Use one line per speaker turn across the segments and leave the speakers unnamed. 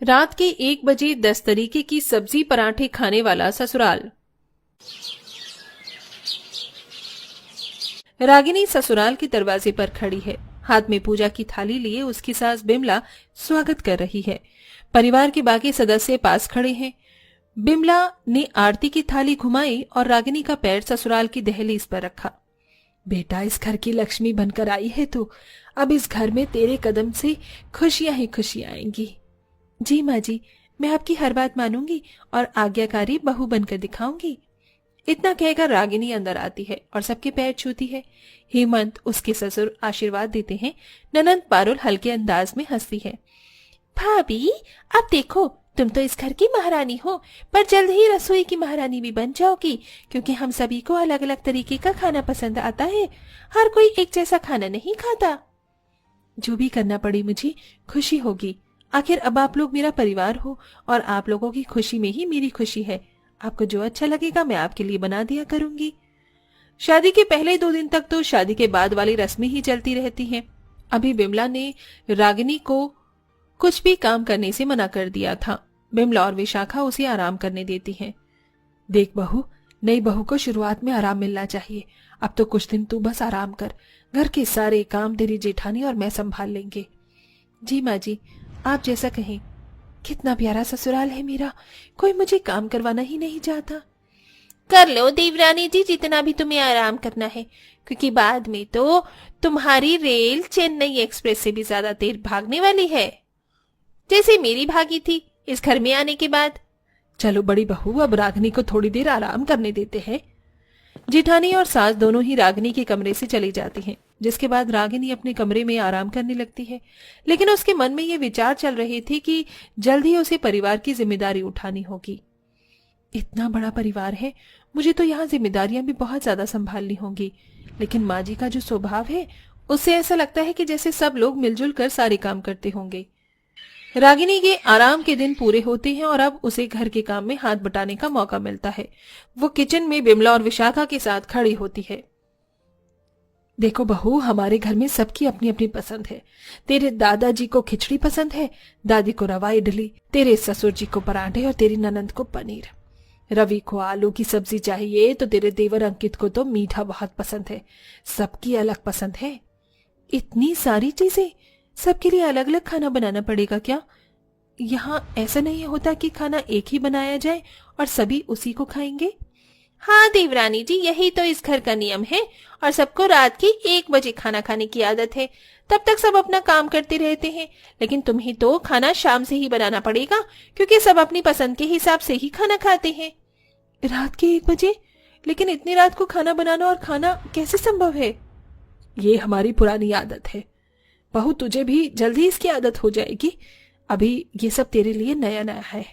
रात के 1 बजे 10 तरीके की सब्जी पराठे खाने वाला ससुराल। रागिनी ससुराल के दरवाजे पर खड़ी है। हाथ में पूजा की थाली लिए उसकी सास बिमला स्वागत कर रही है। परिवार के बाकी सदस्य पास खड़े हैं। बिमला ने आरती की थाली घुमाई और रागिनी का पैर ससुराल की दहलीज पर रखा। बेटा, इस घर की लक्ष्मी बनकर आई है तू। अब इस घर में तेरे कदम से खुशियां ही खुशियां आएंगी। जी माँ जी, मैं आपकी हर बात मानूंगी और आज्ञाकारी बहू बनकर दिखाऊंगी। इतना कहकर रागिनी अंदर आती है और सबके पैर छूती है। हेमंत, उसके ससुर, आशीर्वाद देते हैं। ननंद पारुल हल्के अंदाज में हंसती है। भाभी, अब देखो, तुम तो इस घर की महारानी हो, पर जल्द ही रसोई की महारानी भी बन जाओगी, क्योंकि हम सभी को अलग अलग तरीके का खाना पसंद आता है। हर कोई एक जैसा खाना नहीं खाता। जो भी करना पड़े मुझे खुशी होगी। आखिर अब आप लोग मेरा परिवार हो और आप लोगों की खुशी में ही मेरी खुशी है। आपको जो अच्छा लगेगा मैं आपके लिए बना दिया करूंगी। शादी के पहले 2 दिन तक तो शादी के बाद वाली रस्में ही चलती रहती हैं। अभी बिमला ने रागिनी को कुछ भी काम करने से मना कर दिया था। बिमला और विशाखा उसे आराम करने देती हैं। देख बहू, नई बहू को शुरुआत में आराम मिलना चाहिए। अब तो कुछ दिन तू बस आराम कर। घर के सारे काम तेरी जेठानी और मैं संभाल लेंगे। जी माँ जी, आप जैसा कहें। कितना प्यारा ससुराल है मेरा, कोई मुझे काम करवाना ही नहीं चाहता। कर लो देवरानी जी जितना भी तुम्हें आराम करना है, क्योंकि बाद में तो तुम्हारी रेल चेन्नई एक्सप्रेस से भी ज्यादा तेज भागने वाली है, जैसे मेरी भागी थी इस घर में आने के बाद। चलो बड़ी बहू, अब रागिनी को थोड़ी देर आराम करने देते हैं। जेठानी और सास दोनों ही रागिनी के कमरे से चली जाती हैं, जिसके बाद रागिनी अपने कमरे में आराम करने लगती है। लेकिन उसके मन में ये विचार चल रहे थे कि जल्द ही उसे परिवार की जिम्मेदारी उठानी होगी। इतना बड़ा परिवार है, मुझे तो यहाँ जिम्मेदारियां भी बहुत ज्यादा संभालनी होंगी। लेकिन माँ जी का जो स्वभाव है, उससे ऐसा लगता है कि जैसे सब लोग मिलजुल कर सारे काम करते होंगे। रागिनी के आराम के दिन पूरे होते हैं और अब उसे घर के काम में हाथ बटाने का मौका मिलता है। वो किचन में बिमला और विशाखा के साथ खड़ी होती है। देखो बहू, हमारे घर में सबकी अपनी अपनी पसंद है। तेरे दादाजी को खिचड़ी पसंद है, दादी को रवा इडली, तेरे ससुर जी को पराठे और तेरी ननंद को पनीर। रवि को आलू की सब्जी चाहिए तो तेरे देवर अंकित को तो मीठा बहुत पसंद है। सबकी अलग पसंद है। इतनी सारी चीजें, सबके लिए अलग अलग खाना बनाना पड़ेगा क्या? यहाँ ऐसा नहीं होता कि खाना एक ही बनाया जाए और सभी उसी को खाएंगे? हाँ देवरानी जी, यही तो इस घर का नियम है और सबको रात के 1 बजे खाना खाने की आदत है। तब तक सब अपना काम करते रहते हैं, लेकिन तुम्हें तो खाना शाम से ही बनाना पड़ेगा, क्योंकि सब अपनी पसंद के हिसाब से ही खाना खाते हैं। रात के 1 बजे? लेकिन इतनी रात को खाना बनाना और खाना कैसे संभव है? ये हमारी पुरानी आदत है बहू, तुझे भी जल्दी इसकी आदत हो जाएगी। अभी ये सब तेरे लिए नया नया है।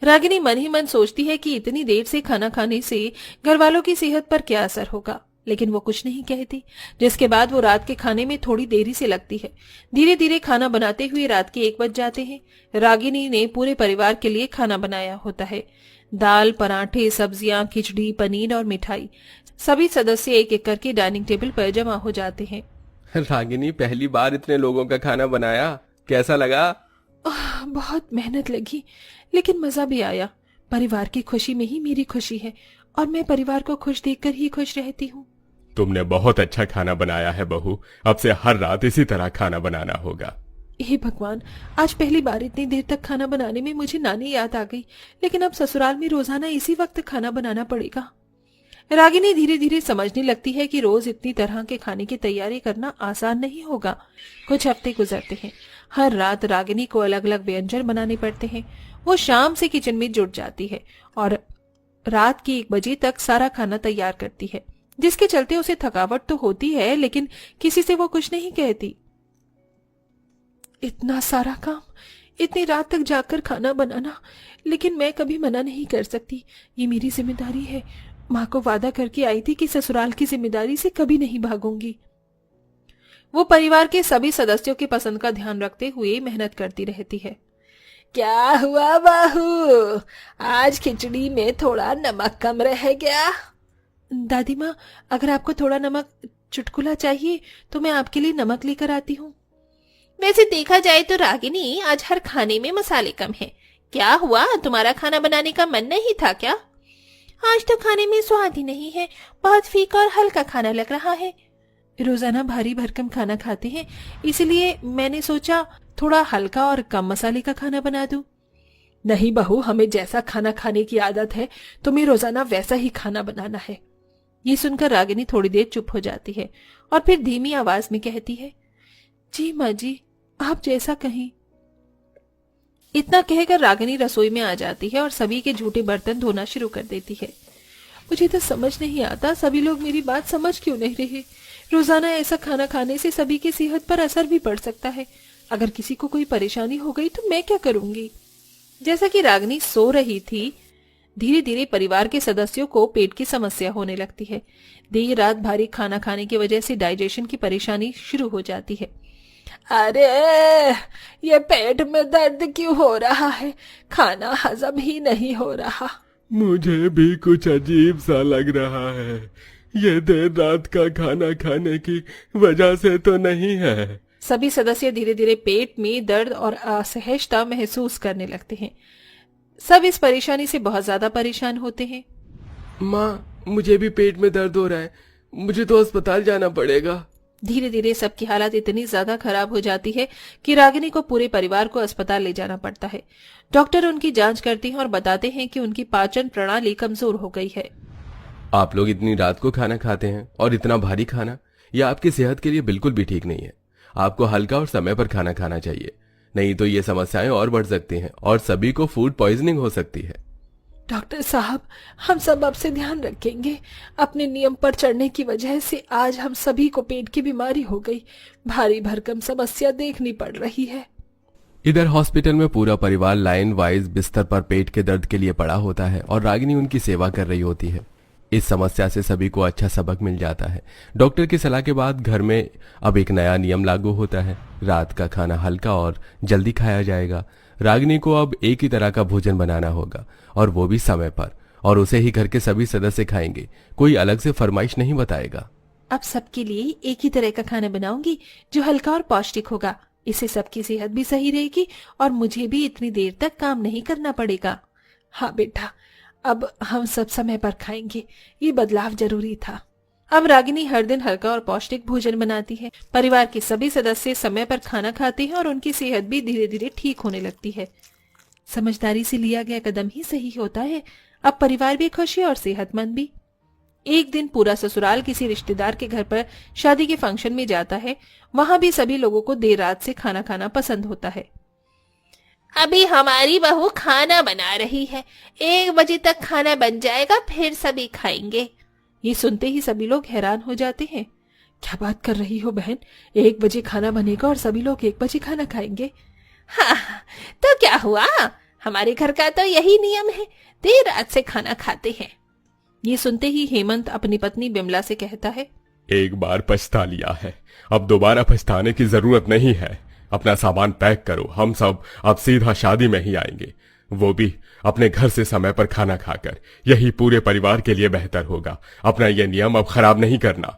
रागिनी मन ही मन सोचती है कि इतनी देर से खाना खाने से घर वालों की सेहत पर क्या असर होगा, लेकिन वो कुछ नहीं कहती। जिसके बाद वो रात के खाने में थोड़ी देरी से लगती है। धीरे धीरे खाना बनाते हुए रात के 1 बज जाते हैं। रागिनी ने पूरे परिवार के लिए खाना बनाया होता है। दाल, पराठे, सब्जियां, खिचड़ी, पनीर और मिठाई। सभी सदस्य एक एक करके डाइनिंग टेबल पर जमा हो जाते हैं।
रागिनी, पहली बार इतने लोगों का खाना बनाया, कैसा लगा?
बहुत मेहनत लगी, लेकिन मजा भी आया। परिवार की खुशी में ही मेरी खुशी है और मैं परिवार को खुश देखकर ही खुश रहती हूँ।
तुमने बहुत अच्छा खाना बनाया है बहू। अब से हर रात इसी तरह खाना बनाना होगा।
हे भगवान, आज पहली बार इतनी देर तक खाना बनाने में मुझे नानी याद आ गई। लेकिन अब ससुराल में रोजाना इसी वक्त खाना बनाना पड़ेगा। रागिनी धीरे धीरे समझने लगती है कि रोज इतनी तरह के खाने की तैयारी करना आसान नहीं होगा। कुछ हफ्ते गुजरते हैं। हर रात रागिनी को अलग अलग व्यंजन बनाने पड़ते हैं। वो शाम से किचन में जुट जाती है और रात के 1 बजे तक सारा खाना तैयार करती है, जिसके चलते उसे थकावट तो होती है, लेकिन किसी से वो कुछ नहीं कहती। इतना सारा काम, इतनी रात तक जाकर खाना बनाना, लेकिन मैं कभी मना नहीं कर सकती। ये मेरी जिम्मेदारी है। माँ को वादा करके आई थी कि ससुराल की जिम्मेदारी से कभी नहीं भागूंगी। वो परिवार के सभी सदस्यों की पसंद का ध्यान रखते हुए मेहनत करती रहती है। क्या हुआ बहू, आज खिचड़ी में थोड़ा नमक कम रह गया? दादी माँ, अगर आपको थोड़ा नमक चुटकुला चाहिए तो मैं आपके लिए नमक लेकर आती हूँ। वैसे देखा जाए तो रागिनी, आज हर खाने में मसाले कम हैं। क्या हुआ, तुम्हारा खाना बनाने का मन नहीं था क्या? आज तो खाने में स्वाद ही नहीं है, बहुत फीका और हल्का खाना लग रहा है। रोजाना भारी भरकम खाना खाते हैं, इसलिए मैंने सोचा थोड़ा हल्का और कम मसाले का खाना बना दूं। नहीं बहू, हमें जैसा खाना खाने की आदत है, तुम्हें रोजाना वैसा ही खाना बनाना है। ये सुनकर रागिनी थोड़ी देर चुप हो जाती है और फिर धीमी आवाज में कहती है, जी माँ जी, आप जैसा कहें। इतना कहकर रागिनी रसोई में आ जाती है और सभी के झूठे बर्तन धोना शुरू कर देती है। मुझे तो समझ नहीं आता, सभी लोग मेरी बात समझ क्यों नहीं रहे। रोजाना ऐसा खाना खाने से सभी की सेहत पर असर भी पड़ सकता है। अगर किसी को कोई परेशानी हो गई तो मैं क्या करूंगी। जैसा कि रागिनी सो रही थी, धीरे धीरे परिवार के सदस्यों को पेट की समस्या होने लगती है। देर रात भारी खाना खाने की वजह से डाइजेशन की परेशानी शुरू हो जाती है। अरे, ये पेट में दर्द क्यों हो रहा है? खाना हजम ही नहीं हो रहा।
मुझे भी कुछ अजीब सा लग रहा है। ये देर रात का खाना खाने की वजह से तो नहीं है।
सभी सदस्य धीरे धीरे पेट में दर्द और असहजता महसूस करने लगते हैं। सब इस परेशानी से बहुत ज्यादा परेशान होते हैं।
माँ, मुझे भी पेट में दर्द हो रहा है, मुझे तो अस्पताल जाना पड़ेगा।
धीरे धीरे सबकी हालत इतनी ज्यादा खराब हो जाती है कि रागिनी को पूरे परिवार को अस्पताल ले जाना पड़ता है। डॉक्टर उनकी जांच करते हैं और बताते हैं कि उनकी पाचन प्रणाली कमजोर हो गई है।
आप लोग इतनी रात को खाना खाते हैं और इतना भारी खाना, यह आपकी सेहत के लिए बिल्कुल भी ठीक नहीं है। आपको हल्का और समय पर खाना खाना चाहिए, नहीं तो ये समस्याएं और बढ़ सकती हैं और सभी को फूड पॉइजनिंग हो सकती है।
डॉक्टर साहब, हम सब आपसे ध्यान रखेंगे। अपने नियम पर चढ़ने की वजह से आज हम सभी को पेट की बीमारी हो गई। भारी भरकम समस्या देखनी पड़ रही है।
इधर हॉस्पिटल में पूरा परिवार लाइन वाइज बिस्तर पर पेट के दर्द के लिए पड़ा होता है और रागिनी उनकी सेवा कर रही होती है। इस समस्या से सभी को अच्छा सबक मिल जाता है। डॉक्टर की सलाह के बाद घर में अब एक नया नियम लागू होता है। रात का खाना हल्का और जल्दी खाया जाएगा। रागिनी को अब एक ही तरह का भोजन बनाना होगा और वो भी समय पर, और उसे ही घर के सभी सदस्य खाएंगे। कोई अलग से फरमाइश नहीं बताएगा।
अब सबके लिए एक ही तरह का खाना बनाऊंगी जो हल्का और पौष्टिक होगा। इससे सबकी सेहत भी सही रहेगी और मुझे भी इतनी देर तक काम नहीं करना पड़ेगा। हाँ बेटा, अब हम सब समय पर खाएंगे। ये बदलाव जरूरी था। अब रागिनी हर दिन हल्का और पौष्टिक भोजन बनाती है। परिवार के सभी सदस्य समय पर खाना खाते हैं और उनकी सेहत भी धीरे धीरे ठीक होने लगती है। समझदारी से लिया गया कदम ही सही होता है। अब परिवार भी खुश है और सेहतमंद भी। एक दिन पूरा ससुराल किसी रिश्तेदार के घर पर शादी के फंक्शन में जाता है। वहां भी सभी लोगों को देर रात से खाना खाना पसंद होता है। अभी हमारी बहू खाना बना रही है, 1 बजे तक खाना बन जाएगा, फिर सभी खाएंगे। ये सुनते ही सभी लोग हैरान हो जाते हैं। क्या बात कर रही हो बहन, 1 बजे खाना बनेगा और सभी लोग 1 बजे खाना खाएंगे? हाँ, तो क्या हुआ, हमारे घर का तो यही नियम है, देर रात से खाना खाते हैं। ये सुनते ही हेमंत अपनी पत्नी बिमला से कहता है,
एक बार पछता लिया है, अब दोबारा पछताने की जरूरत नहीं है। अपना सामान पैक करो, हम सब अब सीधा शादी में ही आएंगे, वो भी अपने घर से समय पर खाना खाकर। यही पूरे परिवार के लिए बेहतर होगा। अपना ये नियम अब खराब नहीं करना।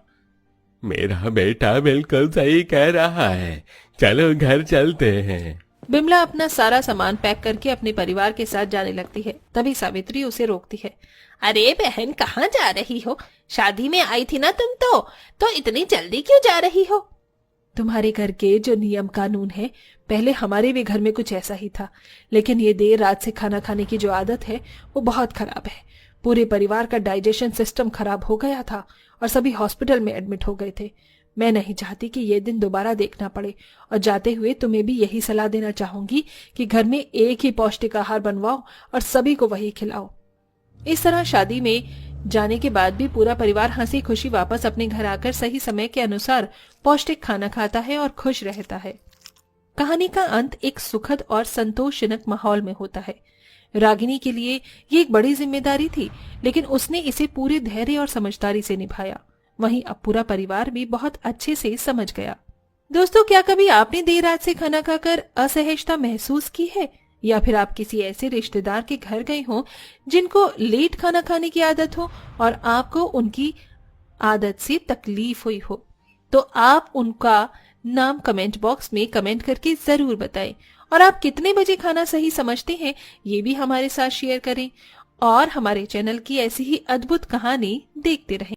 मेरा बेटा बिल्कुल सही कह रहा है, चलो घर चलते हैं।
बिमला अपना सारा सामान पैक करके अपने परिवार के साथ जाने लगती है। तभी सावित्री उसे रोकती है। अरे बहन, कहाँ जा रही हो? शादी में आई थी ना तुम तो इतनी जल्दी क्यों जा रही हो? तुम्हारे घर के जो नियम कानून है, पहले हमारे भी घर में कुछ ऐसा ही था, लेकिन ये देर रात से खाना खाने की जो आदत है वो बहुत खराब है। पूरे परिवार का डाइजेशन सिस्टम खराब हो गया था और सभी हॉस्पिटल में एडमिट हो गए थे। मैं नहीं चाहती कि ये दिन दोबारा देखना पड़े और जाते हुए तुम्हें भी यही सलाह देना चाहूंगी कि घर में एक ही पौष्टिक आहार बनवाओ और सभी को वही खिलाओ। इस तरह शादी में जाने के बाद भी पूरा परिवार हंसी खुशी वापस अपने घर आकर सही समय के अनुसार पौष्टिक खाना खाता है और खुश रहता है। कहानी का अंत एक सुखद और संतोषजनक माहौल में होता है। रागिनी के लिए ये एक बड़ी जिम्मेदारी थी, लेकिन उसने इसे पूरे धैर्य और समझदारी से निभाया। वहीं अब पूरा परिवार भी बहुत अच्छे से समझ गया। दोस्तों, क्या कभी आपने देर रात से खाना खाकर असहजता महसूस की है, या फिर आप किसी ऐसे रिश्तेदार के घर गए हो जिनको लेट खाना खाने की आदत हो और आपको उनकी आदत से तकलीफ हुई हो? तो आप उनका नाम कमेंट बॉक्स में कमेंट करके जरूर बताएं। और आप कितने बजे खाना सही समझते हैं ये भी हमारे साथ शेयर करें। और हमारे चैनल की ऐसी ही अद्भुत कहानी देखते रहें।